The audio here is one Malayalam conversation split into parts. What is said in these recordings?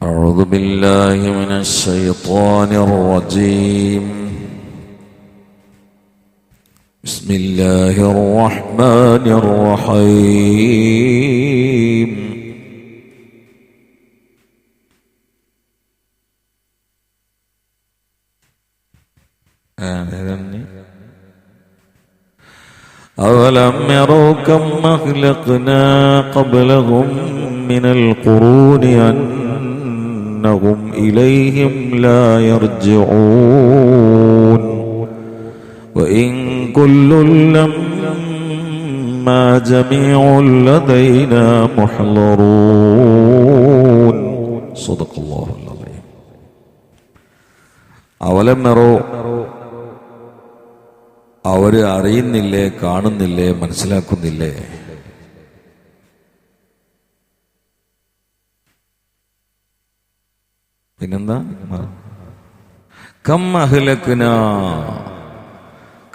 أعوذ بالله من الشيطان الرجيم. بسم الله الرحمن الرحيم. أولم يروا كم أهلكنا قبلهم من القرون أنهم إليهم لا يرجعون وإن كل لما جميع لدينا محضرون صدق الله العظيم. أولم يروا അവർ അറിയുന്നില്ലേ, കാണുന്നില്ലേ, മനസ്സിലാക്കുന്നില്ലേ? പിന്നെന്താ? കം അഹ്ലക്ന,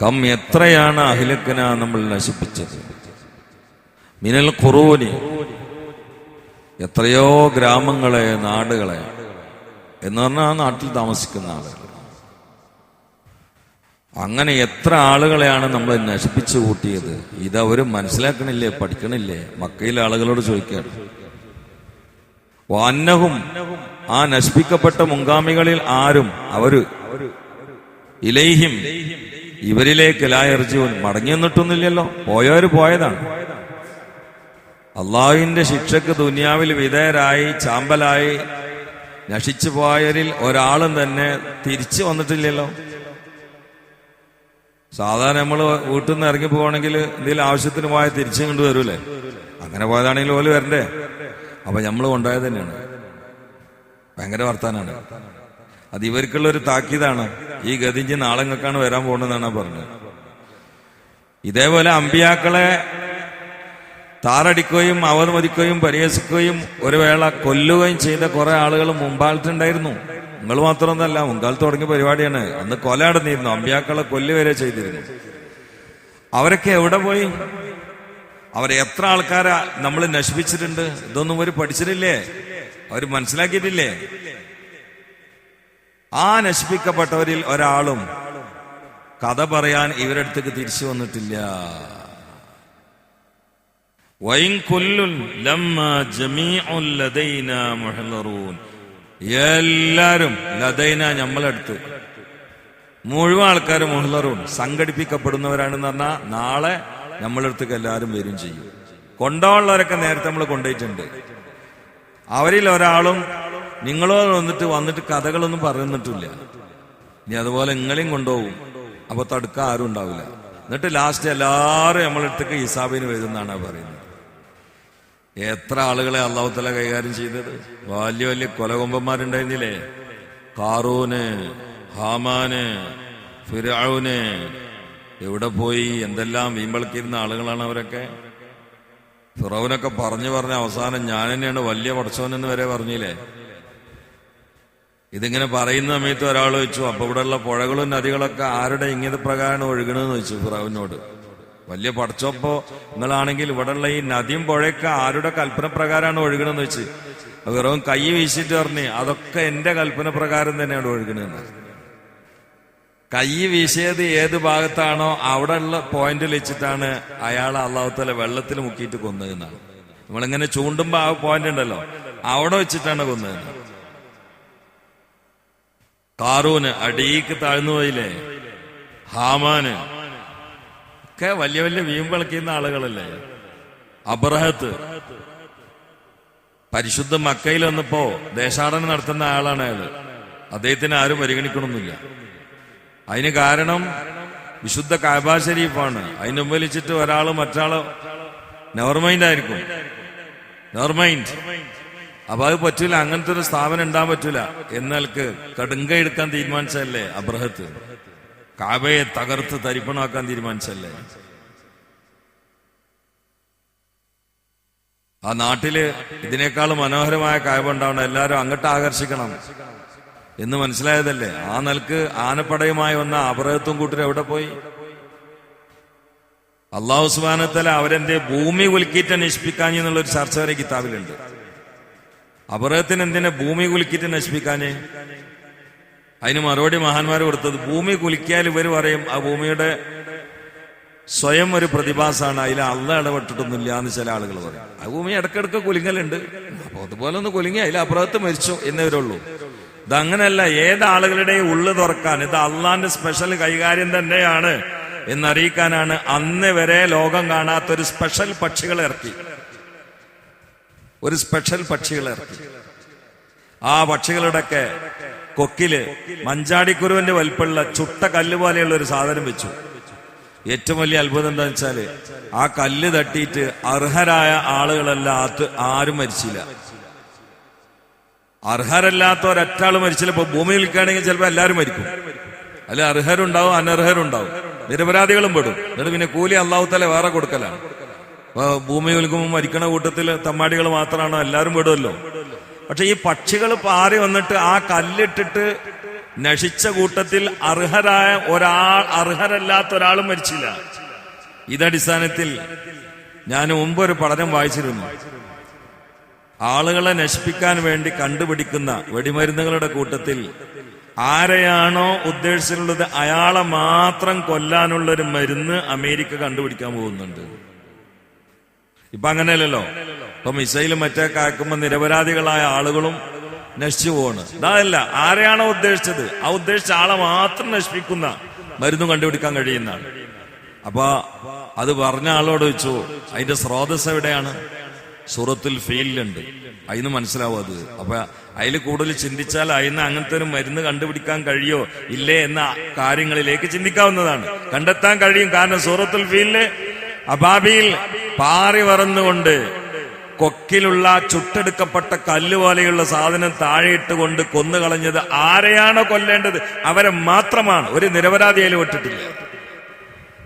കം എത്രയാണ് അഹ്ലക്ന നമ്മൾ നശിപ്പിച്ചത്, മിനൽ ഖുറൂനി എത്രയോ ഗ്രാമങ്ങളെ, നാടുകളെ എന്ന് പറഞ്ഞാൽ ആ നാട്ടിൽ താമസിക്കുന്ന ആളുകൾ. അങ്ങനെ എത്ര ആളുകളെയാണ് നമ്മൾ നശിപ്പിച്ചു കൂട്ടിയത്. ഇതവര് മനസ്സിലാക്കണില്ലേ, പഠിക്കണില്ലേ? മക്കയിലെ ആളുകളോട് ചോദിക്കുകയാണ്. വാന്നഹും, ആ നശിപ്പിക്കപ്പെട്ട മുൻഗാമികളിൽ ആരും അവര് ഇലൈഹിം ഇവരിലേക്ക് ലായർജൂൻ മടങ്ങി വന്നിട്ടൊന്നുമില്ലല്ലോ. പോയവര് പോയതാണ്. അള്ളാഹുവിന്റെ ശിക്ഷക്ക് ദുനിയാവിൽ വിധേയരായി ചാമ്പലായി നശിച്ചു പോയവരിൽ ഒരാളും തന്നെ തിരിച്ചു വന്നിട്ടില്ലല്ലോ. സാധാരണ നമ്മൾ വീട്ടിൽ നിന്ന് ഇറങ്ങി പോവാണെങ്കിൽ എന്തെങ്കിലും ആവശ്യത്തിന് പോയാൽ തിരിച്ചു കൊണ്ടുവരൂലേ? അങ്ങനെ പോയതാണെങ്കിൽ ഓല് വരണ്ടേ? അപ്പൊ നമ്മൾ കൊണ്ടുപോയത് തന്നെയാണ്. ഭയങ്കര വർത്താനാണ് അത്. ഇവർക്കുള്ള ഒരു താക്കീതാണ്. ഈ ഗതിഞ്ച് നാളെങ്ങൾക്കാണ് വരാൻ പോകുന്നതെന്നാണ് പറഞ്ഞത്. ഇതേപോലെ അമ്പിയാക്കളെ താറടിക്കുകയും അവമതിക്കുകയും പരിഹസിക്കുകയും ഒരു വേള കൊല്ലുകയും ചെയ്ത കുറെ ആളുകൾ മുമ്പാലത്തുണ്ടായിരുന്നു. നിങ്ങൾ മാത്രമൊന്നല്ല, മുൻകാലത്ത് തുടങ്ങിയ പരിപാടിയാണ്. അന്ന് കൊല നടന്നിരുന്നു, അമ്പിയാക്കളെ കൊല്ലുവരെ ചെയ്തിരുന്നു. അവരൊക്കെ എവിടെ പോയി? അവരെ എത്ര ആൾക്കാരാ നമ്മൾ നശിപ്പിച്ചിട്ടുണ്ട്? ഇതൊന്നും അവർ പഠിച്ചിട്ടില്ലേ? അവർ മനസ്സിലാക്കിയിട്ടില്ലേ? ആ നശിപ്പിക്കപ്പെട്ടവരിൽ ഒരാളും കഥ പറയാൻ ഇവരുടെ അടുത്തേക്ക് തിരിച്ചു വന്നിട്ടില്ല. വൈൻ കുല്ലുൻ ലമ്മാ ജമീഉൻ ലദൈനാ മുഹ്ളറൂൻ, എല്ലാരും ലദൈന നമ്മളടുത്ത് മുഴുവൻ ആൾക്കാരും മുഹ്ളറൂൻ സംഘടിപ്പിക്കപ്പെടുന്നവരാണെന്ന് പറഞ്ഞാൽ നാളെ നമ്മളടുത്തേക്ക് എല്ലാവരും വരും ചെയ്യും. കൊണ്ടുപോകാനുള്ളവരൊക്കെ നേരത്തെ നമ്മൾ കൊണ്ടുപോയിട്ടുണ്ട്. അവരിൽ ഒരാളും നിങ്ങളോ വന്നിട്ട് കഥകളൊന്നും പറയുന്നിട്ടില്ല. ഇനി അതുപോലെ നിങ്ങളെയും കൊണ്ടുപോകും. അപ്പൊ തടുക്കാൻ ആരും ഉണ്ടാവില്ല. എന്നിട്ട് ലാസ്റ്റ് എല്ലാവരും നമ്മളടുത്തേക്ക് ഹിസാബിന് വരുമെന്നാണ് പറയുന്നത്. എത്ര ആളുകളെ അല്ലാഹു തആല കൈകാര്യം ചെയ്തത്. വലിയ വലിയ കൊലകൊമ്പന്മാരുണ്ടായിരുന്നില്ലേ? ഖാറൂന്, ഹാമാന്, ഫിർഔന്. എവിടെ പോയി? എന്തെല്ലാം വീമ്പളക്കിയിരുന്ന ആളുകളാണ് അവരൊക്കെ. ഫിറൗനൊക്കെ പറഞ്ഞു അവസാനം ഞാൻ തന്നെയാണ് വലിയ പടച്ചോനെന്ന് വരെ പറഞ്ഞില്ലേ? ഇതിങ്ങനെ പറയുന്ന സമയത്ത് ഒരാൾ വെച്ചു, അപ്പൊ ഇവിടെയുള്ള പുഴകളും നദികളൊക്കെ ആരുടെ ഇങ്ങനത്തെ പ്രകാരമാണ് ഒഴുകണമെന്ന് വെച്ചു ഫിറൗനോട്. വലിയ പടച്ചോപ്പോ നിങ്ങളാണെങ്കിൽ ഇവിടെയുള്ള ഈ നദിയും പുഴയൊക്കെ ആരുടെ കൽപ്പന പ്രകാരമാണ് ഒഴുകണമെന്ന് വെച്ച് ഫിറൗൻ കൈ വീശിട്ട് പറഞ്ഞ് അതൊക്കെ എന്റെ കൽപ്പന പ്രകാരം തന്നെയാണ് ഒഴുകണമെന്ന്. കൈ വീശിയത് ഏത് ഭാഗത്താണോ അവിടെ ഉള്ള പോയിന്റിൽ വെച്ചിട്ടാണ് അയാളെ അല്ലാഹു തആല വെള്ളത്തിൽ മുക്കിയിട്ട് കൊന്നതെന്നാണ്. നമ്മളിങ്ങനെ ചൂണ്ടുമ്പോ ആ പോയിന്റ് ഉണ്ടല്ലോ, അവിടെ വെച്ചിട്ടാണ് കൊന്നതെന്ന്. ഖാറൂന് അടിയിക്ക് താഴ്ന്നു പോയില്ലേ? ഹാമാന് ഒക്കെ വലിയ വലിയ വീമ്പളക്കുന്ന ആളുകളല്ലേ? അബ്രഹത്ത് പരിശുദ്ധ മക്കയിൽ വന്നപ്പോ ദേശാടനം നടത്തുന്ന ആളാണ് അയാള്. അദ്ദേഹത്തിന് ആരും പരിഗണിക്കണമെന്നില്ല. അതിന് കാരണം വിശുദ്ധ കഅബ ശരീഫാണ്. അതിന് മുമ്പിൽ വെച്ചിട്ട് ഒരാള് മറ്റാള് നെവർ മൈൻഡ് ആയിരിക്കും. Never mind. അപ്പൊ അത് പറ്റൂല. അങ്ങനത്തെ ഒരു സ്ഥാപനം ഉണ്ടാൻ പറ്റൂല. എന്നാൽക്ക് കടുങ്ക എടുക്കാൻ തീരുമാനിച്ചല്ലേ അബ്രഹത്ത്? കഅബയെ തകർത്ത് തരിപ്പണമാക്കാൻ തീരുമാനിച്ചല്ലേ? ആ നാട്ടില് ഇതിനേക്കാളും മനോഹരമായ കഅബ ഉണ്ടാവണം, എല്ലാവരും അങ്ങോട്ട് ആകർഷിക്കണം എന്ന് മനസ്സിലായതല്ലേ? ആ നിലക്ക് ആനപ്പടയുമായി വന്ന അബ്രഹത്തും കൂട്ടരും എവിടെ പോയി? അല്ലാഹു സുബ്ഹാനഹു വ തആല അവരെന്റെ ഭൂമി ഉൽക്കിയിട്ട് നശിപ്പിക്കാൻ എന്നുള്ളൊരു ചർച്ച വരെ കിതാബിലുണ്ട്. അപകടത്തിന് എന്തിനാ ഭൂമി കുലുക്കിയിട്ട് നശിപ്പിക്കാന്? അതിന് മറുപടി മഹാന്മാർ കൊടുത്തത്, ഭൂമി കുലുക്കിയാൽ ഇവർ പറയും ആ ഭൂമിയുടെ സ്വയം ഒരു പ്രതിഭാസമാണ്, അതിൽ അള്ള ഇടപെട്ടിട്ടൊന്നുമില്ല എന്ന് ചില ആളുകൾ പറയും. ആ ഭൂമി ഇടക്കിടക്ക് കുലുങ്ങലുണ്ട്, അപ്പൊ അതുപോലെ ഒന്ന് കുലുങ്ങി അതിൽ അപ്പുറത്ത് മരിച്ചു എന്നവരുള്ളൂ. ഇതങ്ങനല്ല, ഏതാളുകളുടെയും ഉള്ളു തുറക്കാൻ ഇത് അള്ളാന്റെ സ്പെഷ്യൽ കൈകാര്യം തന്നെയാണ് എന്നറിയിക്കാനാണ് അന്ന് വരെ ലോകം കാണാത്തൊരു സ്പെഷ്യൽ പക്ഷികളെ ഇറക്കി. ഒരു സ്പെഷ്യൽ പക്ഷികളെ ഇറക്കി. ആ പക്ഷികളുടെയൊക്കെ കൊക്കില് മഞ്ചാടിക്കുരുവിന്റെ വലിപ്പമുള്ള ചുട്ട കല്ല് പോലെയുള്ള ഒരു സാധനം വെച്ചു. ഏറ്റവും വലിയ അത്ഭുതം എന്താ വെച്ചാല് ആ കല്ല് തട്ടിയിട്ട് അർഹരായ ആളുകളല്ലാത്ത ആരും മരിച്ചില്ല. അർഹരല്ലാത്ത ഒരൊറ്റാൾ മരിച്ചില്ല. ഇപ്പൊ ഭൂമി നിൽക്കുകയാണെങ്കിൽ ചിലപ്പോൾ എല്ലാവരും മരിക്കും. അല്ല, അർഹരുണ്ടാവും, അനർഹരുണ്ടാവും, നിരപരാധികളും പെടും. എന്നിട്ട് പിന്നെ കൂലി അള്ളാഹു തആല വേറെ കൊടുക്കലാണ്. ഇപ്പൊ ഭൂമി നിൽക്കുമ്പോൾ മരിക്കണ കൂട്ടത്തിൽ തമ്മാടികൾ മാത്രമാണോ? എല്ലാവരും പെടുമല്ലോ. പക്ഷെ ഈ പക്ഷികൾ പാറി വന്നിട്ട് ആ കല്ലിട്ടിട്ട് നശിച്ച കൂട്ടത്തിൽ അർഹരല്ലാത്ത ഒരാളും മരിച്ചില്ല. ഇതടിസ്ഥാനത്തിൽ ഞാൻ മുമ്പ് ഒരു പഠനം വായിച്ചിരുന്നു. ആളുകളെ നശിപ്പിക്കാൻ വേണ്ടി കണ്ടുപിടിക്കുന്ന വെടിമരുന്നുകളുടെ കൂട്ടത്തിൽ ആരെയാണോ ഉദ്ദേശിച്ചിട്ടുള്ളത് അയാളെ മാത്രം കൊല്ലാനുള്ളൊരു മരുന്ന് അമേരിക്ക കണ്ടുപിടിക്കാൻ പോകുന്നുണ്ട്. ഇപ്പൊ അങ്ങനെയല്ലല്ലോ. ഇപ്പൊ മിസൈലും മറ്റൊക്കെ അയക്കുമ്പോ നിരപരാധികളായ ആളുകളും നശിച്ചു പോവാണ്. അതല്ല, ആരെയാണോ ഉദ്ദേശിച്ചത് ആ ഉദ്ദേശിച്ച ആളെ മാത്രം നശിപ്പിക്കുന്ന മരുന്നും കണ്ടുപിടിക്കാൻ കഴിയുന്നതാണ്. അപ്പൊ അത് പറഞ്ഞ ആളോട് ചോദിച്ചു, അതിന്റെ സ്രോതസ് എവിടെയാണ്? സൂറത്തുൽ ഫീലിലുണ്ട്. അതിന് മനസ്സിലാവും അത്. അപ്പൊ അതിൽ കൂടുതൽ ചിന്തിച്ചാൽ അതിന് അങ്ങനത്തെ ഒരു മരുന്ന് കണ്ടുപിടിക്കാൻ കഴിയോ ഇല്ലേ എന്ന കാര്യങ്ങളിലേക്ക് ചിന്തിക്കാവുന്നതാണ്. കണ്ടെത്താൻ കഴിയും. കാരണം സൂറത്തുൽ ഫീലില് അബാബിയിൽ പാറി പറന്നുകൊണ്ട് കൊക്കിലുള്ള ചുട്ടെടുക്കപ്പെട്ട കല്ല് പോലെയുള്ള സാധനം താഴെയിട്ടുകൊണ്ട് കൊന്നുകളഞ്ഞത് ആരെയാണോ കൊല്ലേണ്ടത് അവരെ മാത്രമാണ്. ഒരു നിരപരാധിയാലും വിട്ടിട്ടില്ല.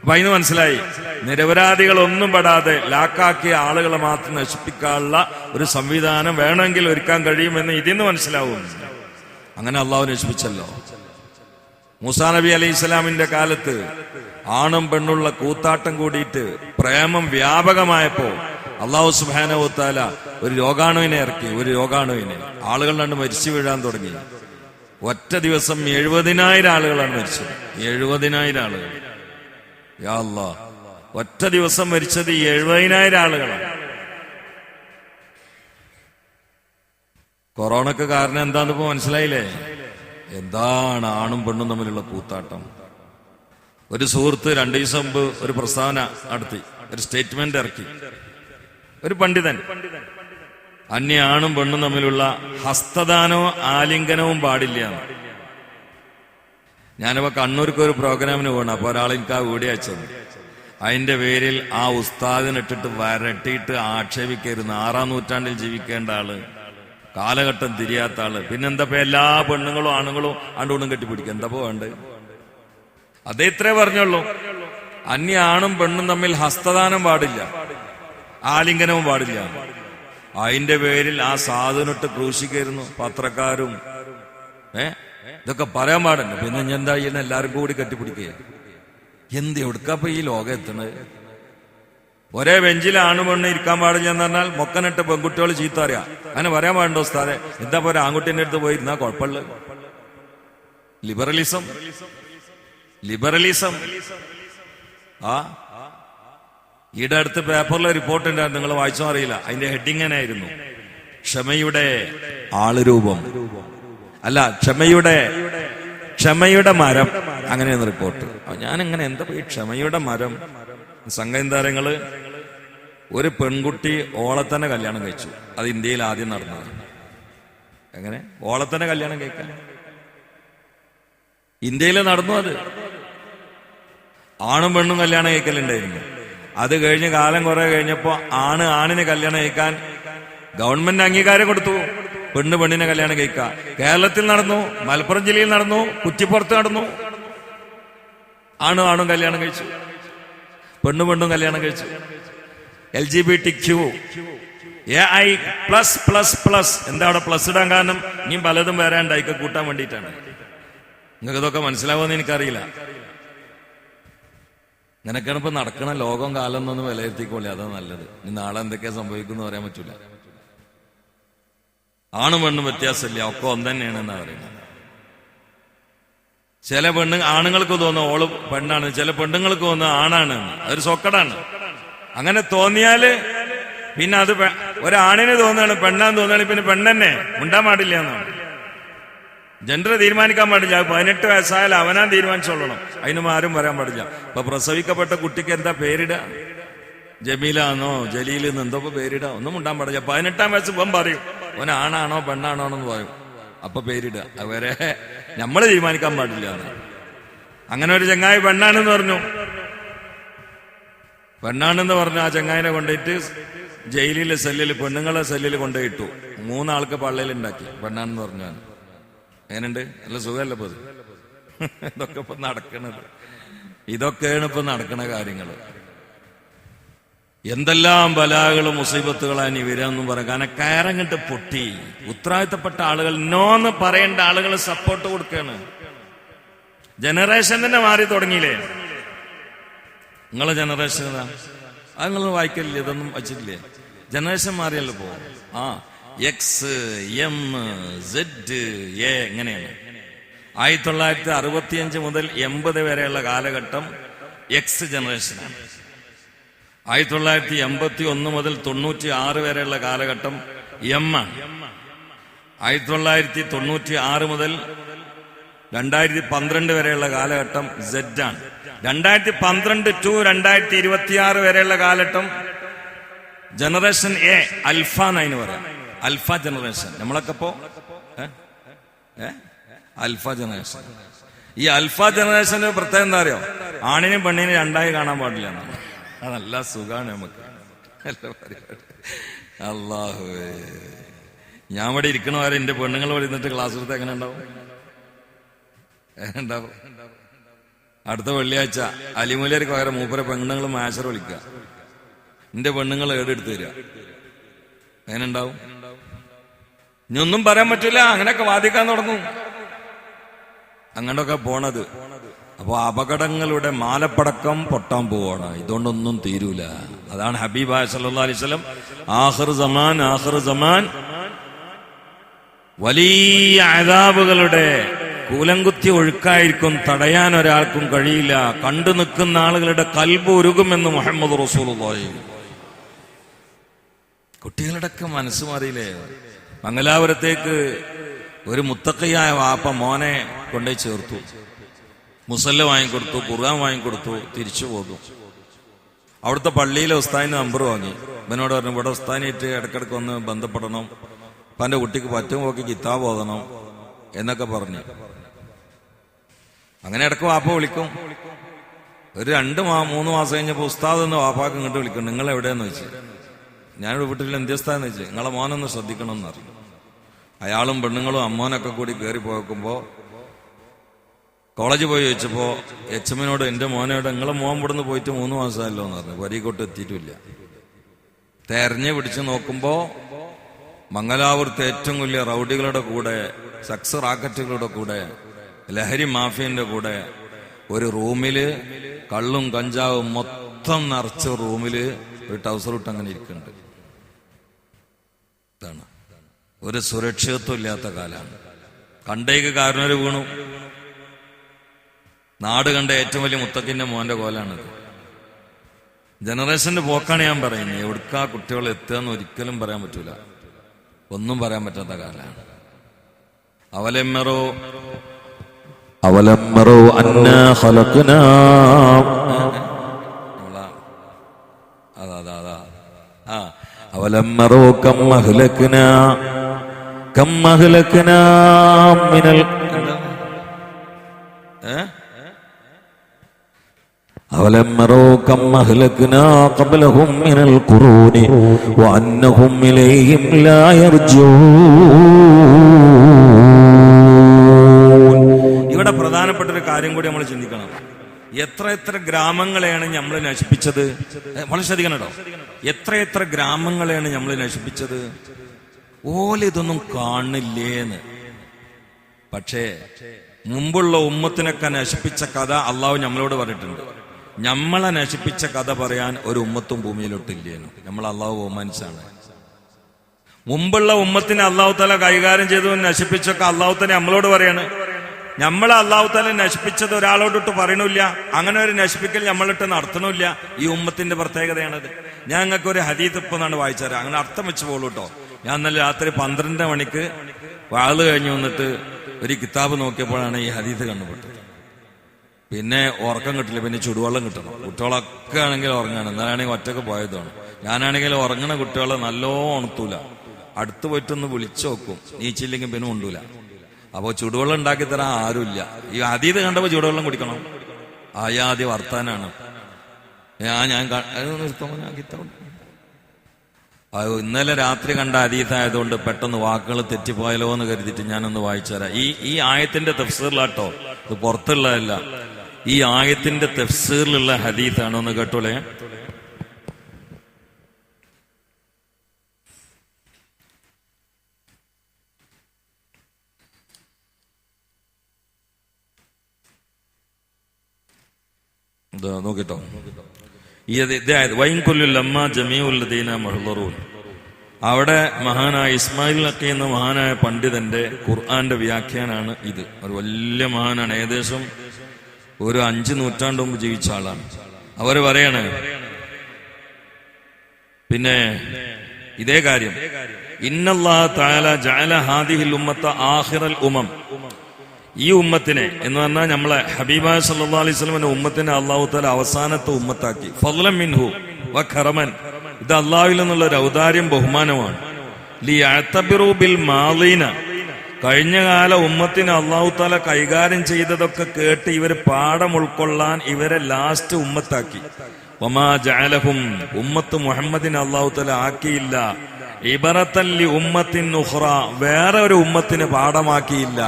അപ്പൊ അതിന് മനസ്സിലായി, നിരപരാധികളൊന്നും പെടാതെ ലാക്കാക്കിയ ആളുകളെ മാത്രം നശിപ്പിക്കാനുള്ള ഒരു സംവിധാനം വേണമെങ്കിൽ ഒരുക്കാൻ കഴിയുമെന്ന് ഇതിന്ന് മനസ്സിലാവും. അങ്ങനെ അള്ളാഹു നശിപ്പിച്ചല്ലോ. മൂസാ നബി അലൈഹി ഇസ്ലാമിന്റെ കാലത്ത് ആണും പെണ്ണുള്ള കൂത്താട്ടം കൂടിയിട്ട് പ്രേമം വ്യാപകമായപ്പോ അള്ളാഹു സുബ്ഹാനഹു വ തആല ഒരു രോഗാണുവിനെ ഇറക്കി. ഒരു രോഗാണുവിനെ. ആളുകൾ കണ്ട് മരിച്ചു വീഴാൻ തുടങ്ങി. ഒറ്റ ദിവസം 70,000 ആളുകളാണ് മരിച്ചത്. 70,000 ആളുകൾ. യാ അല്ലാഹ്, ഒറ്റ ദിവസം മരിച്ചത് 70,000 ആളുകളാണ്. കൊറോണക്ക് കാരണം എന്താന്ന് ഇപ്പൊ മനസ്സിലായില്ലേ? എന്താണ് ആണും പെണ്ണും തമ്മിലുള്ള കൂത്താട്ടം. ഒരു സുഹൃത്ത് 2 ദിവസം മുമ്പ് ഒരു പ്രസ്താവന നടത്തി, ഒരു സ്റ്റേറ്റ്മെന്റ് ഇറക്കി. ഒരു പണ്ഡിതൻ, അന്യ ആണും പെണ്ണും തമ്മിലുള്ള ഹസ്തദാനവും ആലിംഗനവും പാടില്ല. ഞാനിപ്പോ കണ്ണൂർക്ക് ഒരു പ്രോഗ്രാമിന് പോകണം. അപ്പൊ ഒരാൾ എനിക്ക് ആ വീഡിയോ അയച്ചത്. അതിന്റെ പേരിൽ ആ ഉസ്താദിനിട്ടിട്ട് വരട്ടിയിട്ട് ആക്ഷേപിക്കരുന്ന്. 6-ാം നൂറ്റാണ്ടിൽ ജീവിക്കേണ്ട ആള്, കാലഘട്ടം തിരിയാത്ത ആള്. പിന്നെന്താ എല്ലാ പെണ്ണുങ്ങളും ആണുങ്ങളും ആണ്ടുകൊണ്ടും കെട്ടിപ്പിടിക്കുക? എന്താ വേണ്ടത്? അതേ ഇത്രേ പറഞ്ഞുള്ളൂ. അന്യ ആണും പെണ്ണും തമ്മിൽ ഹസ്തദാനം പാടില്ല, ആലിംഗനവും പാടില്ല. അതിന്റെ പേരിൽ ആ സാധുനിട്ട് ക്രൂശിക്കായിരുന്നു പത്രക്കാരും. ഇതൊക്കെ പറയാൻ പാടില്ല. പിന്നെ ഞാൻ എന്താ ചെയ്യുന്ന? എല്ലാവരും കൂടി കെട്ടിപ്പിടിക്കുക. എന്ത് എവിടുക്കപ്പൊ ഈ ലോകം എത്തണത്? ഒരേ ബെഞ്ചിൽ ആണു പെണ്ണ് ഇരിക്കാൻ പാടില്ല എന്ന് പറഞ്ഞാൽ മൊക്കനിട്ട് പെൺകുട്ടികൾ ചീത്ത അറിയാം. അങ്ങനെ പറയാൻ പാടുണ്ടോ ഉസ്താദെ? എന്താ പോലെ ആൺകുട്ടീന്റെ അടുത്ത് പോയി ഇരുന്നാ കുഴപ്പമുള്ള? ലിബറലിസം. ഈടെ അടുത്ത് പേപ്പറിലെ റിപ്പോർട്ട് ഉണ്ടായിരുന്നു, നിങ്ങൾ വായിച്ചോ അറിയില്ല. അതിന്റെ ഹെഡിങ് ആയിരുന്നു ക്ഷമയുടെ ആളുരൂപം, അല്ല ക്ഷമയുടെ മരം. അങ്ങനെയാണ് റിപ്പോർട്ട്. ഞാനിങ്ങനെ എന്താ ഈ ക്ഷമയുടെ മരം? സംഘം താരങ്ങള് ഒരു പെൺകുട്ടി ഓളെ തന്നെ കല്യാണം കഴിച്ചു. അത് ഇന്ത്യയിൽ ആദ്യം നടന്നത്. എങ്ങനെ ഓളെ തന്നെ കല്യാണം കഴിക്കാൻ? ഇന്ത്യയിൽ നടന്നു. അത് ആണും പെണ്ണും കല്യാണം കഴിക്കലുണ്ടായിരുന്നു. അത് കഴിഞ്ഞ് കാലം കുറെ കഴിഞ്ഞപ്പോ ആണിന് കല്യാണം കഴിക്കാൻ ഗവൺമെന്റ് അംഗീകാരം കൊടുത്തു. പെണ്ണ് പെണ്ണിനെ കല്യാണം കഴിക്കാം. കേരളത്തിൽ നടന്നു, മലപ്പുറം ജില്ലയിൽ നടന്നു, കുറ്റിപ്പുറത്ത് നടന്നു. ആണും കല്യാണം കഴിച്ചു, പെണ്ണും കല്യാണം കഴിച്ചു. LGBTQ AI+++. എന്താ അവിടെ പ്ലസ് ഇടാൻ കാരണം? ഇനിയും പലതും വരാണ്ട് അയക്കെ കൂട്ടാൻ വേണ്ടിയിട്ടാണ്. നിങ്ങൾക്ക് ഇതൊക്കെ മനസ്സിലാവുമെന്ന് എനിക്കറിയില്ല. നിനക്കാണ് ഇപ്പൊ നടക്കണ ലോകം കാലം എന്നൊന്നും വിലയിരുത്തിക്കോളി. അതാ നല്ലത്. ഇനി നാളെ എന്തൊക്കെയാ സംഭവിക്കുമെന്ന് പറയാൻ പറ്റൂല. ആണും പെണ്ണും വ്യത്യാസമില്ല, ഒക്കെ ഒന്ന് തന്നെയാണെന്നാ പറയുന്നത്. ചില ആണുങ്ങൾക്ക് തോന്നുന്നു ഓള് പെണ്ണാണ്, ചില പെണ്ണുങ്ങൾക്ക് തോന്നുന്നു ആണാണ്. അതൊരു സൊക്കടാണ്. അങ്ങനെ തോന്നിയാല് പിന്നെ അത് ഒരാണിന് തോന്നുകയാണ് പെണ്ണാന്ന് തോന്നുകയാണ്, പിന്നെ പെണ്ണെന്നെ ഉണ്ടാൻ പാടില്ല എന്നാണ്. ജെൻഡർ തീരുമാനിക്കാൻ പാടില്ല. 18 വയസ്സായാലും അവനാൻ തീരുമാനിച്ചോളണം, അതിനും ആരും വരാൻ പാടില്ല. ഇപ്പൊ പ്രസവിക്കപ്പെട്ട കുട്ടിക്ക് എന്താ പേരിട? ജമീലാന്നോ ജലീലെന്നോ എന്തോ പേരിട? ഒന്നും ഉണ്ടാൻ പാടില്ല. 18-ാം വയസ്സ് ഇപ്പം പറയും ഓൻ ആണാണോ പെണ്ണാണോ എന്ന് പറയും. അപ്പൊ പേരിടുക അവരെ നമ്മൾ തീരുമാനിക്കാൻ പാടില്ല എന്ന്. അങ്ങനെ ഒരു ചങ്ങായി പെണ്ണാണെന്ന് പറഞ്ഞു. പെണ്ണാണെന്ന് പറഞ്ഞു ആ ചങ്ങായിനെ കൊണ്ടുപോയിട്ട് ജയിലിലെ സെല്ലിൽ, പെണ്ണുങ്ങളെ സെല്ലിൽ കൊണ്ടുപോയിട്ടു. 3 ആൾക്ക് പള്ളയിലുണ്ടാക്കി പെണ്ണാണെന്ന് പറഞ്ഞാൽ. എങ്ങനെയുണ്ട്? നല്ല സുഖമല്ല ഇപ്പൊ? ഇതൊക്കെ ഇപ്പൊ നടക്കണത്, ഇതൊക്കെയാണ് ഇപ്പൊ നടക്കണ കാര്യങ്ങൾ. എന്തെല്ലാം ബലാകളും മുസീബത്തുകളാണ് വരാമെന്നും പറയാം. കാരണം കയറങ്ങിട്ട് പൊട്ടി. ഉത്തരവാദിത്തപ്പെട്ട ആളുകൾ നോന്ന് പറയേണ്ട ആളുകൾ സപ്പോർട്ട് കൊടുക്കുകയാണ്. ജനറേഷൻ തന്നെ മാറി തുടങ്ങിയില്ലേ? നിങ്ങളെ ജനറേഷൻ ഏതാ? അത് നിങ്ങൾ വായിക്കലില്ലേ? ഇതൊന്നും വച്ചിട്ടില്ലേ? ജനറേഷൻ മാറിയല്ലോ പോ. എക്സ്, എം, സെഡ്, എ എങ്ങനെയാണ്? 1965 മുതൽ 80 വരെയുള്ള കാലഘട്ടം എക്സ് ജനറേഷനാണ്. 1981 മുതൽ 96 വരെയുള്ള കാലഘട്ടം എം ആണ്. 1996 മുതൽ 2012 വരെയുള്ള കാലഘട്ടം സെഡ് ആണ്. 2012 ടു 2026 വരെയുള്ള കാലഘട്ടം ജനറേഷൻ എ, അൽഫ എന്നതിന് പറയാം. അൽഫ ജനറേഷൻ. നമ്മളൊക്കെ ഇപ്പോ അൽഫ ജനറേഷൻ. ഈ അൽഫ ജനറേഷന് പ്രത്യേകം എന്താ അറിയോ? ആണിനും പെണ്ണിനും രണ്ടായി കാണാൻ പാടില്ല. അത് നല്ല സുഖാണ് നമുക്ക്. അല്ലാഹുവേ, ഞാൻ ഇവിടെ ഇരിക്കണവരെ എന്റെ പെണ്ണുങ്ങൾ ഇവിടെ ഇരുന്നിട്ട് ക്ലാസ് എടുത്ത് എങ്ങനെ ഉണ്ടാവും? അടുത്ത വെള്ളിയാഴ്ച അലിമൂലർക്ക് പകരം മൂപ്പരെ പെണ്ണുങ്ങൾ മാഷർ വിളിക്കുക, എന്റെ പെണ്ണുങ്ങൾ ഏടെടുത്ത് തരിക. എങ്ങനെ ഉണ്ടാവും? ഇനി ഒന്നും പറയാൻ പറ്റില്ല. അങ്ങനെയൊക്കെ വാദിക്കാൻ തുടങ്ങും. അങ്ങനെയൊക്കെ പോണത്. അപ്പൊ അപകടങ്ങളുടെ മാലപ്പടക്കം പൊട്ടാൻ പോവാണ്. ഇതുകൊണ്ടൊന്നും തീരൂല. അതാണ് ഹബീബായ സല്ലല്ലാഹു അലൈഹി വസല്ലം ആഖിർ സമാൻ വലിയ അദാബുകളുടെ കൂലങ്കുത്തി ഒഴുക്കായിരിക്കും, തടയാൻ ഒരാൾക്കും കഴിയില്ല. കണ്ടു നിൽക്കുന്ന ആളുകളുടെ കൽബ് ഉരുകുമെന്ന് മുഹമ്മദ് റസൂലുള്ളാഹി. കുട്ടികളുടെയൊക്കെ മനസ്സ് മാറിയില്ലേ? മംഗലാപുരത്തേക്ക് ഒരു മുത്തഖിയായ വാപ്പ മോനെ കൊണ്ടുപോയി ചേർത്തു. മുസല്ല വാങ്ങിക്കൊടുത്തു, ഖുർആൻ വാങ്ങിക്കൊടുത്തു, തിരിച്ചു പോന്നു. അവിടുത്തെ പള്ളിയിലെ ഉസ്താദിന് നമ്പർ വാങ്ങി. ഇവനോട് പറഞ്ഞു, ഇവിടെ ഉസ്താദിനായിട്ട് ഇടക്കിടക്ക് ഒന്ന് ബന്ധപ്പെടണം, അപ്പൊ എന്റെ കുട്ടിക്ക് പറ്റും നോക്കി കിതാബ് ഓതണം എന്നൊക്കെ പറഞ്ഞു. അങ്ങനെ ഇടക്ക് വാപ്പ വിളിക്കും. ഒരു 2-3 മാസം കഴിഞ്ഞപ്പോ ഉസ്താദ് എന്ന് വാപ്പാക്ക് ഇങ്ങോട്ട് വിളിക്കും. നിങ്ങൾ എവിടെയെന്ന് വെച്ച്, ഞാനിവിടെ വീട്ടിൽ എന്ത്യസ്ഥാന്ന് വെച്ച്, നിങ്ങളെ മോനൊന്ന് ശ്രദ്ധിക്കണം എന്നറിയും. അയാളും പെണ്ണുങ്ങളും അമ്മോനൊക്കെ കൂടി കയറി പോയക്കുമ്പോ കോളേജിൽ പോയി ചോദിച്ചപ്പോ എച്ചമ്മനോട്, എന്റെ മോനോട്, നിങ്ങളെ മോൻ ഇവിടുന്ന് പോയിട്ട് 3 മാസമല്ലോ എന്ന് പറഞ്ഞു. വരികോട്ട് എത്തിയിട്ടില്ല. തെരഞ്ഞു പിടിച്ചു നോക്കുമ്പോ മംഗലാപുരത്തെ ഏറ്റവും വലിയ റൗഡികളുടെ കൂടെ, സക്സ് റാക്കറ്റുകളുടെ കൂടെ, ലഹരി മാഫിയന്റെ കൂടെ ഒരു റൂമില് കള്ളും കഞ്ചാവും മൊത്തം നിറച്ച റൂമില് ഒരു ടൗസർ ഇട്ട് അങ്ങനെ ഇരിക്കുന്നുണ്ട്. ഇതാണ് ഒരു സുരക്ഷിതത്വം ഇല്ലാത്ത കാലാണ്. കണ്ടേക്ക് കാരണവര് വീണു. നാട് കണ്ട ഏറ്റവും വലിയ മുത്തക്കിന്റെ മോന്റെ കോലാണിത്. ജനറേഷന്റെ പോക്കാണ് ഞാൻ പറയുന്നത്. എവിടുക്കാ കുട്ടികൾ എത്തുകയെന്ന് ഒരിക്കലും പറയാൻ പറ്റൂല. ഒന്നും പറയാൻ പറ്റാത്ത കാലാണ്. അവലമ്മറോ അന്നാ ഖലഖനാ, അവലമ്മറോ കം അഹ്ലക്നാ മിനൽ أولمروا كم أهلكنا قبلهم من القرون وأنهم إليهم لا يرجعون. ഇവിടെ പ്രധാനപ്പെട്ട ഒരു കാര്യം കൂടി നമ്മൾ ചിന്തിക്കണം. എത്ര ഗ്രാമങ്ങളെയാണ് നമ്മൾ നശിപ്പിച്ചത്? വളരെ ശ്രദ്ധിക്കണം കേട്ടോ. എത്ര ഗ്രാമങ്ങളെയാണ് നമ്മൾ നശിപ്പിച്ചത്? ഓലിതൊന്നും കാണില്ലേന്ന്. പക്ഷേ മുമ്പുള്ള ഉമ്മത്തിനൊക്കെ നശിപ്പിച്ച കഥ അള്ളാഹു നമ്മളോട് പറഞ്ഞിട്ടുണ്ട്. നമ്മളെ നശിപ്പിച്ച കഥ പറയാൻ ഒരു ഉമ്മത്തും ഭൂമിയിലോട്ടില്ലേനു. നമ്മൾ അള്ളാഹു ബഹുമാനിച്ചാണ്. മുമ്പുള്ള ഉമ്മത്തിനെ അള്ളാഹു താല കൈകാര്യം ചെയ്തു നശിപ്പിച്ചൊക്കെ അള്ളാഹു തന്നെ നമ്മളോട് പറയാണ്. നമ്മളെ അള്ളാഹു താല നശിപ്പിച്ചത് ഒരാളോടിട്ട് പറയണില്ല. അങ്ങനെ ഒരു നശിപ്പിക്കൽ നമ്മളിട്ട് നടത്തണില്ല. ഈ ഉമ്മത്തിന്റെ പ്രത്യേകതയാണത്. ഞാൻ നിങ്ങൾക്ക് ഒരു ഹദീത്ത് ഇപ്പൊ എന്നാണ് വായിച്ചാൽ അങ്ങനെ അർത്ഥം വെച്ച് പോളൂ കേട്ടോ. ഞാൻ ഇന്നലെ രാത്രി 12 മണിക്ക് വാള് കഴിഞ്ഞു വന്നിട്ട് ഒരു കിതാബ് നോക്കിയപ്പോഴാണ് ഈ ഹദീത്ത് കണ്ടുപെട്ടത്. പിന്നെ ഉറക്കം കിട്ടില്ല, പിന്നെ ചുടുവെള്ളം കിട്ടണം. കുട്ടികളൊക്കെ ആണെങ്കിൽ ഉറങ്ങാണ്. എന്നാലാണെങ്കിൽ ഒറ്റക്ക് പോയതാണ്. ഞാനാണെങ്കിൽ ഉറങ്ങണ കുട്ടികളെ നല്ലോ ഉണത്തൂല, അടുത്ത് പോയിട്ടൊന്ന് വിളിച്ചു നോക്കും, നീച്ചില്ലെങ്കിൽ പിന്നെ ഉണ്ടൂല. അപ്പോ ചുടുവെള്ളം ഉണ്ടാക്കി തരാൻ ആരുമില്ല. ഈ ഹദീത്ത് കണ്ടപ്പോ ചുടുവെള്ളം കുടിക്കണം, ആയാദ്യ വർത്താനാണ്. ഇന്നലെ രാത്രി കണ്ട ഹദീത്തായതുകൊണ്ട് പെട്ടെന്ന് വാക്കുകൾ തെറ്റിപ്പോയാലോ എന്ന് കരുതിയിട്ട് ഞാനൊന്ന് വായിച്ചു തരാം. ഈ ആയത്തിന്റെ തഫ്സീറിലാട്ടോ, ഇത് പുറത്തുള്ളതല്ല. ഈ ആയത്തിന്റെ തഫ്സീറിലുള്ള ഹദീത്താണോ എന്ന് കേട്ടോളേ. നോക്കിട്ടോ, അവിടെ മഹാനായ ഇസ്മായിൽ നക്കി എന്ന മഹാനായ പണ്ഡിതന്റെ ഖുർആന്റെ വ്യാഖ്യാനാണ് ഇത്. ഒരു വലിയ മഹാനാണ്, ഏകദേശം ഒരു 5 നൂറ്റാണ്ട് മുമ്പ് ജീവിച്ച ആളാണ്. അവര് പറയാണ് പിന്നെ ഇതേ കാര്യം, ഇന്നല്ലാഹു തആല ജഅല ഹാദിഹിൽ ഉമ്മത്ത ആഖിറൽ ഉമം, ഈ ഉമ്മത്തിനെ എന്ന് പറഞ്ഞാൽ നമ്മളെ ഹബീബായ സല്ലല്ലാഹു അലൈഹി വസല്ലമയുടെ ഉമ്മത്തിനെ അല്ലാഹു തആല അവസാനത്തെ ഉമ്മത്താക്കി. ഫദ്ലൻ മിൻഹു വ കറമൻ, ഇത് അല്ലാഹുവിൽ നിന്നുള്ള ഒരു ഔദാര്യം, ബഹുമാനമാണ്. ലിയഅ്തബിറു ബിൽ മാളീന, കഴിഞ്ഞ കാല ഉമ്മത്തിനെ അല്ലാഹു തആല കൈകാര്യം ചെയ്തതൊക്കെ കേട്ട് ഇവർ പാഠം ഉൾക്കൊള്ളാൻ ഇവരെ ലാസ്റ്റ് ഉമ്മത്താക്കി. വമാ ജഅലഹും, ഉമ്മത്ത് മുഹമ്മദിനെ അല്ലാഹു തആല ആക്കിയില്ല. ഇബറത്തൻ ലി ഉമ്മത്തിൻ ഉഖ്റ, വേറെ ഒരു ഉമ്മത്തിന് പാഠമാക്കിയില്ല.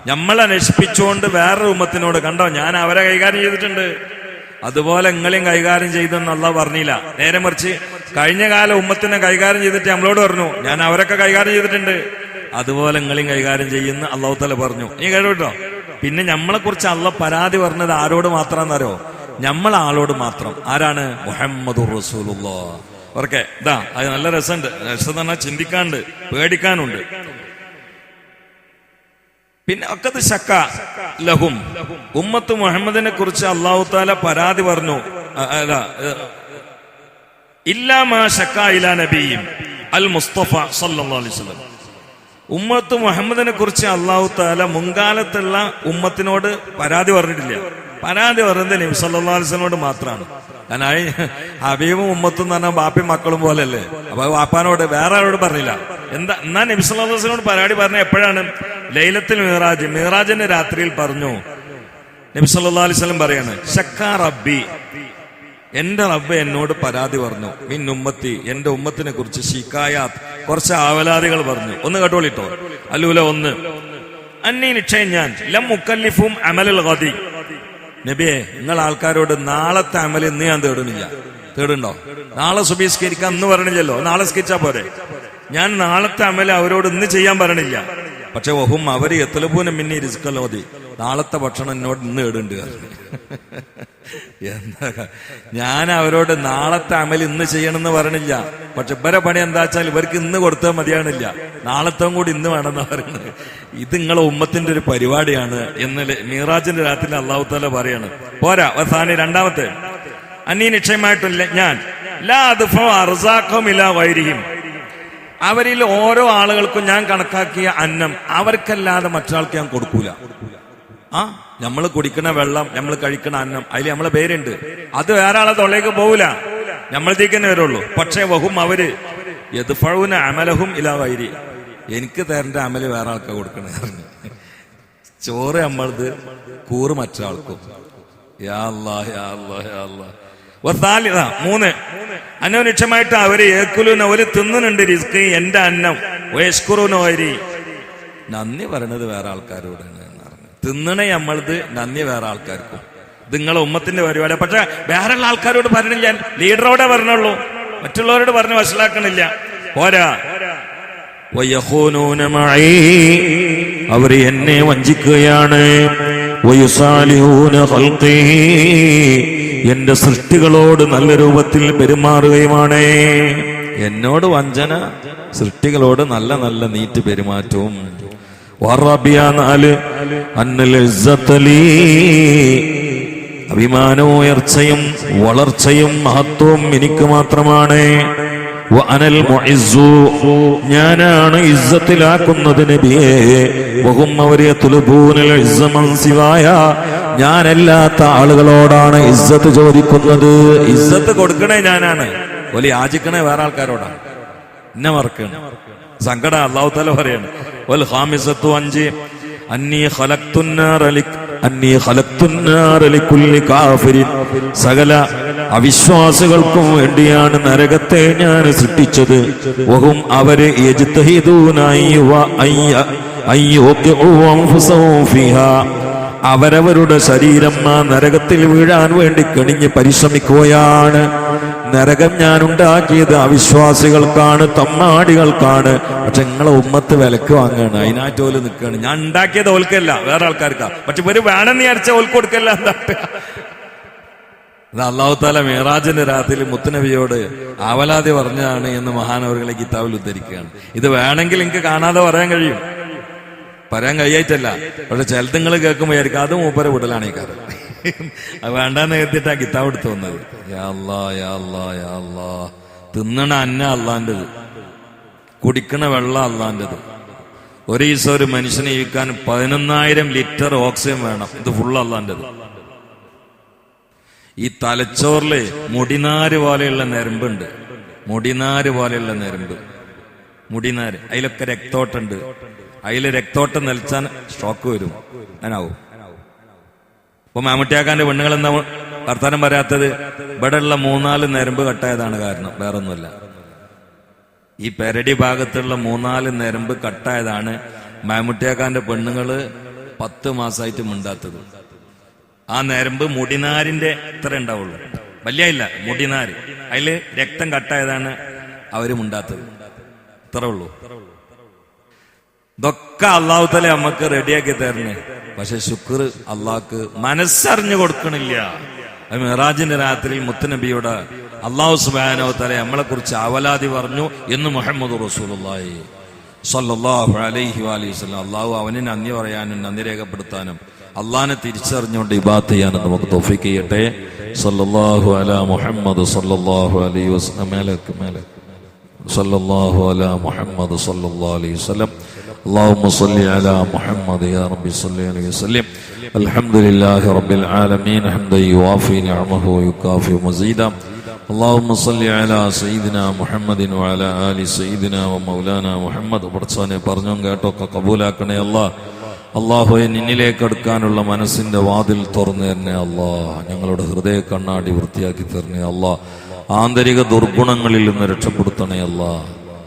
നമ്മളെ നശിപ്പിച്ചുകൊണ്ട് വേറൊരു ഉമ്മത്തിനോട്, കണ്ടോ ഞാൻ അവരെ കൈകാര്യം ചെയ്തിട്ടുണ്ട്, അതുപോലെ നിങ്ങളെയും കൈകാര്യം ചെയ്തെന്ന് അല്ലാഹു പറഞ്ഞില്ല. നേരെ മറിച്ച് കഴിഞ്ഞ കാല ഉമ്മത്തിനെ കൈകാര്യം ചെയ്തിട്ട് നമ്മളോട് പറഞ്ഞു, ഞാൻ അവരൊക്കെ കൈകാര്യം ചെയ്തിട്ടുണ്ട്, അതുപോലെ നിങ്ങളെയും കൈകാര്യം ചെയ്യുന്ന അല്ലാഹു തആല പറഞ്ഞു. നീ കേട്ടോ. പിന്നെ നമ്മളെ കുറിച്ച് അല്ലാഹു പരാതി പറഞ്ഞത് ആരോട് മാത്രമെന്നറിയോ? നമ്മളെ ആളോട് മാത്രം. ആരാണ്? മുഹമ്മദുർ റസൂലുള്ളാഹ്. ഓർക്കെ, ഇതാ അത് നല്ല രസമുണ്ട്. രസം എന്ന് പറഞ്ഞാൽ ചിന്തിക്കാണ്ട് പേടിക്കാനുണ്ട്. പിന്നെ ഒക്കത് ശക്ക ലഹും, ഉമ്മത്ത് മുഹമ്മദിനെ കുറിച്ച് അല്ലാഹു തആല പരാതി പറഞ്ഞു. ഇല്ലാ മാ ശക്ക ഇലാ നബിയും അൽ മുസ്തഫ സല്ലല്ലാഹു അലൈഹി വസല്ലം, ഉമ്മത്ത് മുഹമ്മദിനെ കുറിച്ച് അല്ലാഹു തആല മുൻകാലത്തുള്ള ഉമ്മത്തിനോട് പരാതി പറഞ്ഞിട്ടില്ല. പരാതി പറയുന്നത് നബി സല്ലല്ലാഹു അലൈഹി വസല്ലമയോട് മാത്രമാണ്. കാരണം ഹബീബും ഉമ്മത്തും എന്ന് പറഞ്ഞാൽ ബാപ്പയും മക്കളും പോലെയല്ലേ. അപ്പൊ വാപ്പാനോട് വേറെ ആരോട് പറഞ്ഞില്ല. എന്നാ നബി സല്ലല്ലാഹു അലൈഹി വസല്ലമയോട് പരാതി പറഞ്ഞ എപ്പോഴാണ്? ലൈലത്തുൽ മിറാജ്, മിറാജിന്റെ രാത്രിയിൽ പറഞ്ഞു. നബി സല്ലല്ലാഹു അലൈഹി വസല്ലം പറയാണ്, ശക്കാ റബ്ബി, എന്റെ റബ്ബ് എന്നോട് പരാതി പറഞ്ഞു. മിൻ ഉമ്മത്തി, എന്റെ ഉമ്മത്തിനെ കുറിച്ച് ശിക്കായാത്ത്, കുറച്ച് ആവലാദികൾ പറഞ്ഞു. ഒന്ന് കേട്ടോളിട്ടോ. അല്ലൂല ഒന്ന്, അന്നീ നിശ്ചയം ഞാൻ ലം മുക്കല്ലിഫും അമലുൽ ഗദി, നബിയെ നിങ്ങൾ ആൾക്കാരോട് നാളത്തെ അമൽ ഇന്ന് ഞാൻ തേടുന്നില്ല. തേടുണ്ടോ? നാളെ സുബഹിസ്കരിക്കാൻ ഇന്ന് പറയണില്ലല്ലോ, നാളെ സ്കരിച്ചാ പോരെ. ഞാൻ നാളത്തെ അമൽ അവരോട് ഇന്ന് ചെയ്യാൻ പറയണില്ല. പക്ഷെ വഹും അവര് എത്തലപൂനം മിന്നി റിസ്കലോതി, നാളത്തെ ഭക്ഷണം എന്നോട് ഇന്ന് ഇടുണ്ട്. എന്താ, ഞാൻ അവരോട് നാളത്തെ അമൽ ഇന്ന് ചെയ്യണമെന്ന് പറയണില്ല. പക്ഷെ ഇവരെ പണി എന്താ വെച്ചാൽ ഇവർക്ക് ഇന്ന് കൊടുത്താൽ മതിയാണില്ല, നാളത്തെ കൂടി ഇന്ന് വേണമെന്നാ പറയുന്നത്. ഇത് നിങ്ങളെ ഉമ്മത്തിന്റെ ഒരു പരിപാടിയാണ് എന്ന് മിറാജിന്റെ രാത്രി അല്ലാഹു തആല പറയാണ്. പോരാ, അവസാനം രണ്ടാമത്തെ, അന്നീ നിശ്ചയമായിട്ടില്ല ഞാൻ ലാ അദ്ഫഉ അർസാഖും ഇലാ ഗൈരിഹിം, അവരിൽ ഓരോ ആളുകൾക്കും ഞാൻ കണക്കാക്കിയ അന്നം അവർക്കല്ലാതെ മറ്റൊരാൾക്ക് ഞാൻ കൊടുക്കൂല. നമ്മൾ കുടിക്കുന്ന വെള്ളം, നമ്മൾ കഴിക്കുന്ന അന്നം, അതിൽ നമ്മളെ പേരുണ്ട്, അത് വേറെ ആളെ തൊള്ളേക്ക് പോവില്ല, നമ്മളത്തേക്ക് തന്നെ വരുള്ളൂ. പക്ഷേ വഹും അവര് യദ്ഫഊന അമലഹും ഇലാ ഗൈരി, എനിക്ക് തരേണ്ട അമല് വേറെ ആൾക്കാർ കൊടുക്കണേ. ചോറ് നമ്മളത്, കൂറ് മറ്റൊരാൾക്കും. യാ അല്ലാഹ് യാ അല്ലാഹ് യാ അല്ലാഹ്. മൂന്ന്, അനോനിക്ഷമായിട്ട് അവര് ഏക്കുലൂന, അവര് തിന്നുന്നുണ്ട് റിസ്ക്, എന്റെ അന്നം. വയസ്കുറുനോരി, നന്ദി പറയണത് വേറെ ആൾക്കാരോടാണ് എന്ന് പറഞ്ഞു. തിന്നണേ നമ്മളത്, നന്ദി വേറെ ആൾക്കാർക്കും. ഇത് നിങ്ങളെ ഉമ്മത്തിന്റെ പരിപാടി. പക്ഷെ വേറെയുള്ള ആൾക്കാരോട് പറഞ്ഞില്ല, ലീഡറോടെ പറഞ്ഞുള്ളൂ, മറ്റുള്ളവരോട് പറഞ്ഞ് മനസ്സിലാക്കണില്ല. പോരാ, അവര് എന്നെ വഞ്ചിക്കുകയാണ്. എന്റെ സൃഷ്ടികളോട് നല്ല രൂപത്തിൽ പെരുമാറുകയുമാണ്. എന്നോട് വഞ്ചന, സൃഷ്ടികളോട് നല്ല നല്ല നീറ്റ് പെരുമാറ്റവും. അഭിമാനവും ഉയർച്ചയും വളർച്ചയും മഹത്വവും എനിക്ക് മാത്രമാണ്. ഞാനാണ് ഇസ്സത്തിലാക്കുന്നത് നബിയേ. അവരെ ഞാനല്ലാത്ത ആളുകളോടാണ് ഇസ്സത്ത് ചോദിക്കുന്നത്. ഇസ്സത്ത് കൊടുക്കണേ ഞാനാണ്, ഓല് യാചിക്കണേ വേറെ ആൾക്കാരോടാണ്. എന്നെ മറക്കണം, സങ്കടം. അല്ലാഹു തആല പറയാണ് വൽ ഖാമിസത്തു 5 അന്നീ ഖലഖ്തുന്നാറ ലികുല്ലി കാഫിരിൻ. സകല അവിശ്വാസികൾക്കും വേണ്ടിയാണ് നരകത്തെ ഞാൻ സൃഷ്ടിച്ചത്. വഹും അവര് യജ്തഹിദൂന അയ്യുഖിഉ അൻഫുസഹും ഫീഹാ. അവരവരുടെ ശരീരം ആ നരകത്തിൽ വീഴാൻ വേണ്ടി കണിഞ്ഞ് പരിശ്രമിക്കുകയാണ്. നരകം ഞാൻ ഉണ്ടാക്കിയത് അവിശ്വാസികൾക്കാണ്, തമ്മാടികൾക്കാണ്. പക്ഷെ നിങ്ങളെ ഉമ്മത്ത് വിലക്ക് വാങ്ങാണ്, അതിനായിട്ട് ഓല് നിൽക്കുകയാണ്. ഞാൻ ഉണ്ടാക്കിയത് ഓൽക്കല്ല, വേറെ ആൾക്കാർക്കാ. പക്ഷെ ഇവര് വേണമെന്ന് വിചാരിച്ച ഓൽക്ക് കൊടുക്കല്ല. അത് അല്ലാഹു തആല മിഅ്റാജിന്റെ രാത്രിയിൽ മുത്തുനബിയോട് ആവലാതി പറഞ്ഞതാണ് എന്ന് മഹാനവറുകളെ കിതാബിൽ ഉദ്ധരിക്കുകയാണ്. ഇത് വേണമെങ്കിൽ എനിക്ക് കാണാതെ പറയാൻ കഴിയും, പറയാൻ കഴിയായിട്ടല്ല. പക്ഷെ ചിലതുങ്ങൾ കേൾക്കുമ്പോൾ വിചാരിക്കും അത് മൂപ്പരെ വിടലാണ് ഈ കാര്യം. അത് വേണ്ടാന്ന് കരുതിയിട്ടാ കിതാബ് എടുത്തു വന്നത്. യാ അല്ലാ യാ അല്ലാ യാ അല്ലാ. തിന്നണ അന്ന അള്ളാന്റെത്, കുടിക്കണ വെള്ളം അള്ളാന്റെത്. ഒരു ദിവസം ഒരു മനുഷ്യനെ ജീവിക്കാൻ 11,000 ലിറ്റർ ഓക്സിജൻ വേണം. ഇത് ഫുള്ള് അള്ളാന്റെത്. ഈ തലച്ചോറില് മുടിനാര് പോലെയുള്ള ഞരമ്പുണ്ട്, മുടിനാര് പോലെയുള്ള ഞരമ്പ്, മുടിനാര്. അതിലൊക്കെ രക്തോട്ടുണ്ട്. അതില് രക്തോട്ടം നിലച്ചാൻ സ്ട്രോക്ക് വരും, അങ്ങനാവും. ഇപ്പൊ മാമുട്ടിയാക്കാന്റെ പെണ്ണുങ്ങൾ എന്താ വർത്താനം പറയാത്തത്? ഇവിടെ ഉള്ള 3-4 ഞരമ്പ് കട്ടായതാണ് കാരണം, വേറൊന്നുമല്ല. ഈ പെരടി ഭാഗത്തുള്ള 3-4 ഞരമ്പ് കട്ടായതാണ് മാമുട്ടിയാക്കാന്റെ പെണ്ണുങ്ങള് 10 മാസമായിട്ട് മിണ്ടാത്തത്. ആ ഞരമ്പ് മുടിനാരിന്റെ ഇത്ര ഉണ്ടാവുള്ളൂ, വലിയ ഇല്ല, മുടിനാര്. അതില് രക്തം കട്ടായതാണ് അവര് മിണ്ടാത്തത്, ഇത്ര ഉള്ളൂ. ഇതൊക്കെ അല്ലാഹു തആല നമുക്ക് റെഡിയാക്കി തരണേ. പക്ഷെ ശുക്ർ അള്ളാഹ്ക്ക് മനസ്സറിഞ്ഞു കൊടുക്കണില്ല. അത് മിഅ്റാജിന്റെ രാത്രിയിൽ മുത്തുനബിയോട് അല്ലാഹു സുബ്ഹാനഹു വ തആല നമ്മളെ കുറിച്ച് അവലാതി പറഞ്ഞു എന്ന് മുഹമ്മദ് റസൂലുള്ളാഹി സ്വല്ലല്ലാഹു അലൈഹി വസല്ലം. അള്ളാഹു അവന് നന്ദി പറയാനും നന്ദി രേഖപ്പെടുത്താനും അള്ളാഹിനെ തിരിച്ചറിഞ്ഞുകൊണ്ട് ഇബാദത്ത് ചെയ്യാനും നമുക്ക് തൗഫീഖ് ചെയ്യട്ടെ. സല്ലല്ലാഹു അലാ മുഹമ്മദ് സല്ലല്ലാഹു അലൈഹി വസല്ലം. സല്ലല്ലാഹു അലാ മുഹമ്മദ് സല്ലല്ലാഹു അലൈഹി വസല്ലം. اللهم صل على محمد يا رب صل عليه وسلم. الحمد لله رب العالمين حمدا يوافي نعمه ويكافئ مزيدا. اللهم صل على سيدنا محمد وعلى آل سيدنا ومولانا محمد. പടച്ചോനെ പറഞ്ഞും കേട്ടൊക്കെ കബൂലാക്കണേ അല്ലാഹ്. അല്ലാഹുവേ, നിന്നിലേക്ക് അടുക്കാനുള്ള മനസ്സിന്റെ വാതിൽ തുറന്നു തരണേ അല്ലാഹ്. ഞങ്ങളുടെ ഹൃദയ കണ്ണാടി വൃത്തിയാക്കി തരണേ അല്ലാഹ്. ആന്തരിക ദുർഗുണങ്ങളിൽ നിന്ന് രക്ഷപ്പെടുത്തണേ അല്ലാഹ്.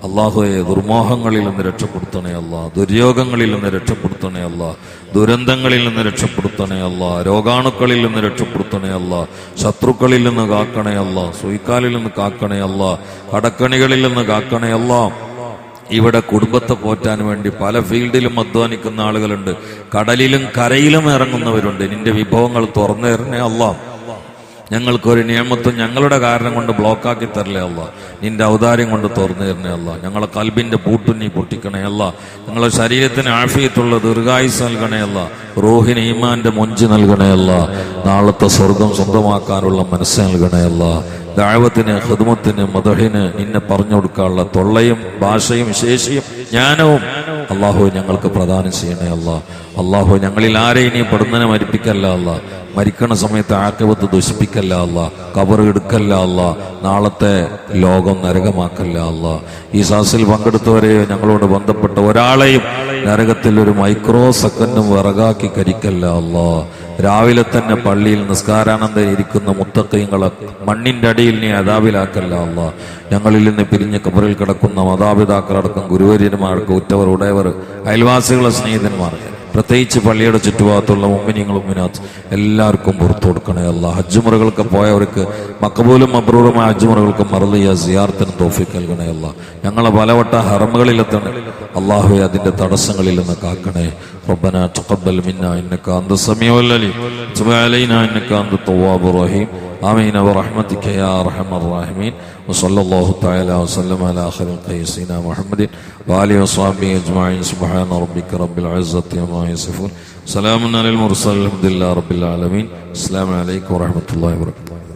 അള്ളാഹുവെ, ദുർമോഹങ്ങളിൽ നിന്ന് രക്ഷപ്പെടുത്തണേ അല്ലാ. ദുര്യോഗങ്ങളിൽ നിന്ന് രക്ഷപ്പെടുത്തണേ അല്ലാ. ദുരന്തങ്ങളിൽ നിന്ന് രക്ഷപ്പെടുത്തണേ അല്ലാ. രോഗാണുക്കളിൽ നിന്ന് രക്ഷപ്പെടുത്തണേ അല്ലാ. ശത്രുക്കളിൽ നിന്ന് കാക്കണേ അല്ലാ. സൂയിക്കാലിൽ നിന്ന് കാക്കണേ അല്ലാ. കടക്കണികളിൽ നിന്ന് കാക്കണേ അല്ലാ. ഇവിടെ കുടുംബത്തെ പോറ്റാൻ വേണ്ടി പല ഫീൽഡിലും അധ്വാനിക്കുന്ന ആളുകളുണ്ട്, കടലിലും കരയിലും ഇറങ്ങുന്നവരുണ്ട്. നിന്റെ വിഭവങ്ങൾ തുറന്നു തരണേ അല്ലാ. ഞങ്ങൾക്കൊരു നിയമത്തും ഞങ്ങളുടെ കാരണം കൊണ്ട് ബ്ലോക്കാക്കി തരലേ അല്ല. നിന്റെ ഔദാര്യം കൊണ്ട് തുറന്നു തരണേ അല്ല. ഞങ്ങളെ കൽബിന്റെ പൂട്ടുന്നി പൊട്ടിക്കണേ അല്ല. ഞങ്ങളെ ശരീരത്തിന് ആഫിയത്തുള്ള ദീർഘായുസ് നൽകണേ അല്ല. റൂഹിന് ഈമാന്റെ മൊഞ്ച് നൽകണേ അല്ല. നാളത്തെ സ്വർഗം സ്വന്തമാക്കാനുള്ള മനസ്സ് നൽകണേ അല്ല. ദഅവത്തിന്, ഖിദ്മത്തിന്, മദഹിന് നിന്നെ പറഞ്ഞു കൊടുക്കാനുള്ള തൊള്ളയും ഭാഷയും ശേഷിയും ജ്ഞാനവും അല്ലാഹു ഞങ്ങൾക്ക് പ്രദാനം ചെയ്യണേ അല്ല. അല്ലാഹു ഞങ്ങളിൽ ആരെയും നീ പെടുന്നതിനെ മരിപ്പിക്കല്ല അല്ല. മരിക്കണ സമയത്ത് ആഖിബത്ത് ദുഷിപ്പിക്കല്ല അല്ല. ഖബർ എടുക്കല്ല അല്ല. നാളത്തെ ലോകം നരകമാക്കല്ല അല്ല. ഈ സാസിൽ പങ്കെടുത്തവരെയോ ഞങ്ങളോട് ബന്ധപ്പെട്ട ഒരാളെയും നരകത്തിൽ ഒരു മൈക്രോ സെക്കൻഡും വിറകാക്കി കരിക്കല്ല അല്ല. രാവിലെ തന്നെ പള്ളിയിൽ നിസ്കാരാനന്തരം ഇരിക്കുന്ന മുത്തഖീങ്ങളെ മണ്ണിന്റെ അടിയിൽ നീ അദാബിലാക്കല്ല അല്ല. ഞങ്ങളിൽ നിന്ന് പിരിഞ്ഞ് ഖബറിൽ കിടക്കുന്ന മാതാപിതാക്കളടക്കം ഗുരുവര്യന്മാർക്ക്, ഉറ്റവർ, ഉടയവർ, അയൽവാസികളെ, സ്നേഹിതന്മാർ, പ്രത്യേകിച്ച് പള്ളിയുടെ ചുറ്റുഭാഗത്തുള്ള മുഅ്മിനീങ്ങളും മുഅ്മിനാത്ത് എല്ലാവർക്കും പുറത്തു കൊടുക്കണേ അല്ല. ഹജ്ജുമുറകൾക്ക് പോയവർക്ക് മഖബൂലും മബ്രൂറുമായ ഹജ്ജുമുറകൾക്ക് മർദിയ സിയാറത്തിന് തൗഫീഖ് നൽകണേ അല്ല. ഞങ്ങളെ പലവട്ട ഹറമുകളിലെത്തണേ അല്ലാഹുവേ. അതിന്റെ തടസ്സങ്ങളിൽ നിന്ന് കാക്കണേ. ربنا تقبل منا انك انت السميع العليم وتب علينا انك انت التواب الرحيم آمين برحمتك يا أرحم الراحمين. وصلى الله تعالى وسلم على خير سيدنا محمد وآله وصحبه أجمعين. سبحان ربك رب العزة عما يصفون. سلام على المرسلين الحمد لله رب العالمين. السلام عليكم ورحمة الله وبركاته.